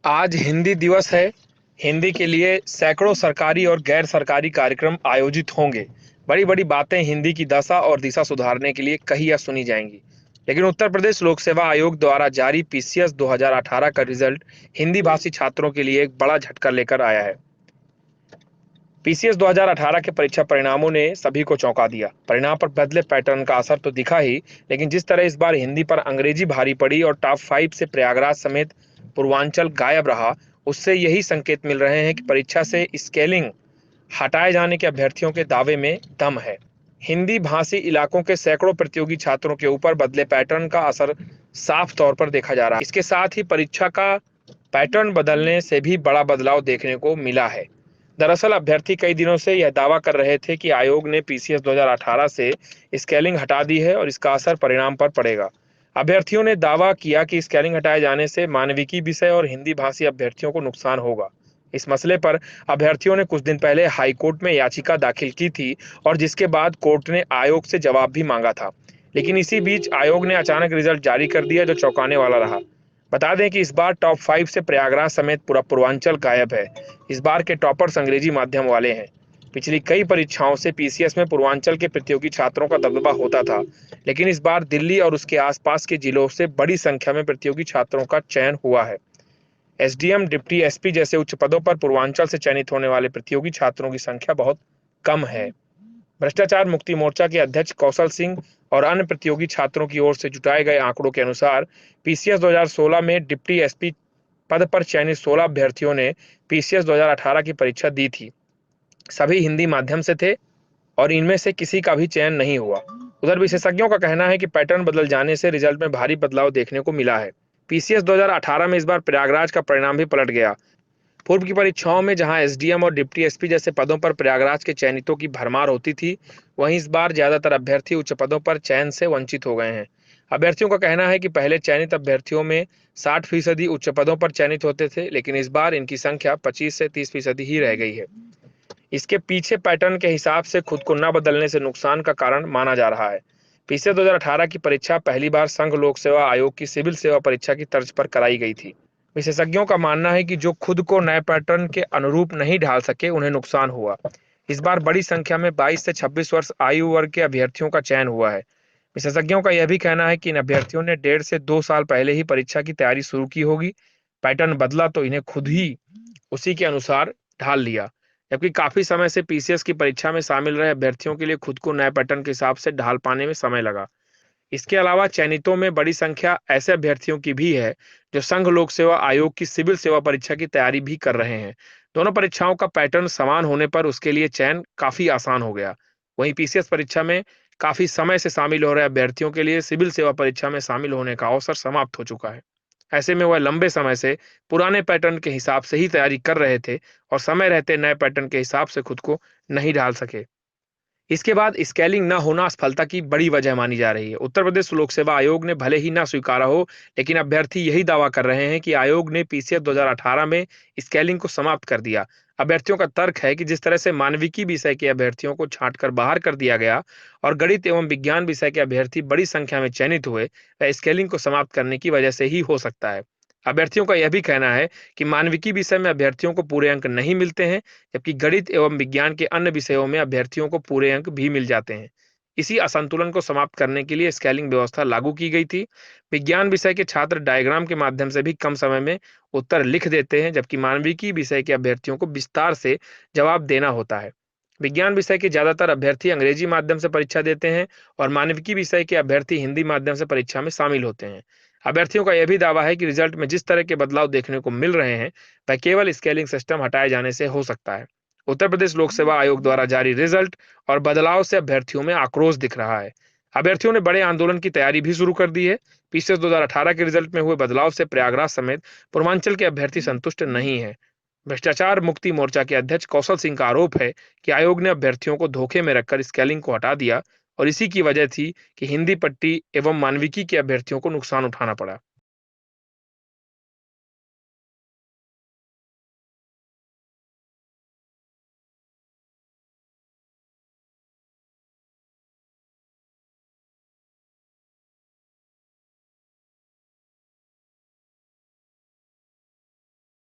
आज हिंदी दिवस है। हिंदी के लिए सैकड़ों सरकारी और गैर सरकारी कार्यक्रम आयोजित होंगे। बड़ी-बड़ी बातें हिंदी की दशा और दिशा सुधारने के लिए कही या सुनी जाएंगी। लेकिन उत्तर प्रदेश लोक सेवा आयोग द्वारा जारी पीसीएस 2018 का रिजल्ट हिंदी भाषी छात्रों के लिए एक बड़ा झटका लेकर आया है। पीसीएस 2018 के परीक्षा परिणामों ने सभी को चौंका दिया। परिणाम पर बदले पैटर्न का असर तो दिखा ही, लेकिन जिस तरह इस बार हिंदी पर अंग्रेजी भारी पड़ी और टॉप 5 से प्रयागराज समेत पूर्वांचल गायब रहा, उससे यही संकेत मिल रहे हैं कि परीक्षा से स्केलिंग हटाए जाने के अभ्यर्थियों के दावे में दम है। हिंदी भाषी इलाकों के सैकड़ों प्रतियोगी छात्रों के ऊपर बदले पैटर्न का असर साफ तौर पर देखा जा रहा है। इसके साथ ही परीक्षा का पैटर्न बदलने से भी बड़ा बदलाव देखने को मिला है। दरअसल अभ्यर्थी कई दिनों से यह दावा कर रहे थे कि आयोग ने पीसीएस 2018 से स्केलिंग हटा दी है और इसका असर परिणाम पर पड़ेगा। अभ्यर्थियों ने दावा किया कि स्केलिंग हटाए जाने से मानविकी विषय और हिंदी भाषी अभ्यर्थियों को नुकसान होगा। इस मसले पर अभ्यर्थियों ने कुछ दिन पहले हाई कोर्ट में याचिका दाखिल की थी और जिसके बाद कोर्ट ने आयोग से जवाब भी मांगा था। लेकिन इसी बीच आयोग ने अचानक रिजल्ट जारी कर दिया, जो चौंकाने वाला रहा। बता दें कि इस बार टॉप 5 से प्रयागराज समेत पूरा पूर्वांचल गायब है। इस बार के टॉपर्स अंग्रेजी माध्यम वाले हैं। पिछली कई परीक्षाओं से पीसीएस में पूर्वांचल के प्रतियोगी छात्रों का दबदबा होता था, लेकिन इस बार दिल्ली और उसके आसपास के जिलों से बड़ी संख्या में प्रतियोगी छात्रों का चयन हुआ है। एसडीएम, डिप्टी एसपी जैसे उच्च पदों पर पूर्वांचल से चयनित होने वाले प्रतियोगी छात्रों की संख्या बहुत कम है। भ्रष्टाचार मुक्ति मोर्चा के अध्यक्ष कौशल सिंह और अन्य प्रतियोगी छात्रों की ओर से जुटाए गए आंकड़ों के अनुसार पीसीएस 2016 में डिप्टी एसपी पद पर चयनित 16 अभ्यर्थियों ने पीसीएस 2018 की परीक्षा दी थी। सभी हिंदी माध्यम से थे और इनमें से किसी का भी चयन नहीं हुआ। उधर विशेषज्ञों का कहना है कि पैटर्न बदल जाने से रिजल्ट में भारी बदलाव देखने को मिला है। पीसीएस 2018 में इस बार प्रयागराज का परिणाम भी पलट गया। पूर्व की परीक्षाओं में जहां एसडीएम और डिप्टी एसपी जैसे पदों पर प्रयागराज के चयनितों की भरमार होती थी, वहीं इस बार ज्यादातर अभ्यर्थी उच्च पदों पर चयन से वंचित हो गए हैं। अभ्यर्थियों का कहना है कि पहले चयनित अभ्यर्थियों में 60% उच्च पदों पर चयनित होते थे, लेकिन इस बार इनकी संख्या 25 से 30% ही रह गई है। इसके पीछे पैटर्न के हिसाब से खुद को न बदलने से नुकसान का कारण माना जा रहा है। पीसीएस 2018 की परीक्षा पहली बार संघ लोक सेवा आयोग की सिविल सेवा परीक्षा की तर्ज पर कराई गई थी। विशेषज्ञों का मानना है कि जो खुद को नए पैटर्न के अनुरूप नहीं ढाल सके, उन्हें नुकसान हुआ। इस बार बड़ी संख्या में 22 से 26 वर्ष आयु वर्ग के अभ्यर्थियों का चयन हुआ है। विशेषज्ञों का यह भी कहना है कि इन अभ्यर्थियों ने 1.5 से 2 साल पहले ही परीक्षा की तैयारी शुरू की होगी। पैटर्न बदला तो इन्हें खुद ही उसी के अनुसार ढाल लिया। जबकि काफी समय से पीसीएस की परीक्षा में शामिल रहे अभ्यर्थियों के लिए खुद को नए पैटर्न के हिसाब से ढाल पाने में समय लगा। इसके अलावा चयनितों में बड़ी संख्या ऐसे अभ्यर्थियों की भी है जो संघ लोक सेवा आयोग की सिविल सेवा परीक्षा की तैयारी भी कर रहे हैं। दोनों परीक्षाओं का पैटर्न समान होने पर उसके लिए चयन काफी आसान हो गया। वहीं पीसीएस परीक्षा में काफी समय से शामिल हो रहे अभ्यर्थियों के लिए सिविल सेवा परीक्षा में शामिल होने का अवसर समाप्त हो चुका है। ऐसे में वह लंबे समय से पुराने पैटर्न के हिसाब से ही तैयारी कर रहे थे और समय रहते नए पैटर्न के हिसाब से खुद को नहीं ढाल सके। इसके बाद स्केलिंग न होना असफलता की बड़ी वजह मानी जा रही है। उत्तर प्रदेश लोक सेवा आयोग ने भले ही ना स्वीकारा हो, लेकिन अभ्यर्थी यही दावा कर रहे हैं कि आयोग ने पीसीएस 2018 में स्केलिंग को समाप्त कर दिया। अभ्यर्थियों का तर्क है कि जिस तरह से मानविकी विषय के अभ्यर्थियों को छांटकर बाहर कर दिया गया और गणित एवं विज्ञान विषय के अभ्यर्थी बड़ी संख्या में चयनित हुए, वह स्केलिंग को समाप्त करने की वजह से ही हो सकता है। अभ्यर्थियों का यह भी कहना है कि मानविकी विषय में अभ्यर्थियों को पूरे अंक नहीं मिलते हैं, जबकि गणित एवं विज्ञान के अन्य विषयों में अभ्यर्थियों को पूरे अंक भी मिल जाते हैं। इसी असंतुलन को समाप्त करने के लिए स्केलिंग व्यवस्था लागू की गई थी। विज्ञान विषय के छात्र डायग्राम के माध्यम से भी कम समय में उत्तर लिख देते हैं, जबकि मानविकी विषय के अभ्यर्थियों को विस्तार से जवाब देना होता है। विज्ञान विषय के ज्यादातर अभ्यर्थी अंग्रेजी माध्यम से परीक्षा देते हैं और मानविकी विषय के अभ्यर्थी हिंदी माध्यम से परीक्षा में शामिल होते हैं। अभ्यर्थियों का यह भी दावा है कि रिजल्ट में जिस तरह के बदलाव देखने को मिल रहे हैं, वह केवल स्केलिंग सिस्टम हटाए जाने से हो सकता है। उत्तर प्रदेश लोक सेवा आयोग द्वारा जारी रिजल्ट और बदलाव से अभ्यर्थियों में आक्रोश दिख रहा है। अभ्यर्थियों ने बड़े आंदोलन की तैयारी भी शुरू कर दी है। पीसीएस 2018 के रिजल्ट में हुए बदलाव से प्रयागराज समेत पूर्वांचल के अभ्यर्थी संतुष्ट नहीं है। भ्रष्टाचार मुक्ति मोर्चा के अध्यक्ष कौशल सिंह का आरोप है कि आयोग ने अभ्यर्थियों को धोखे में रखकर स्केलिंग को हटा दिया और इसी की वजह थी कि हिंदी पट्टी एवं मानविकी के अभ्यर्थियों को नुकसान उठाना पड़ा।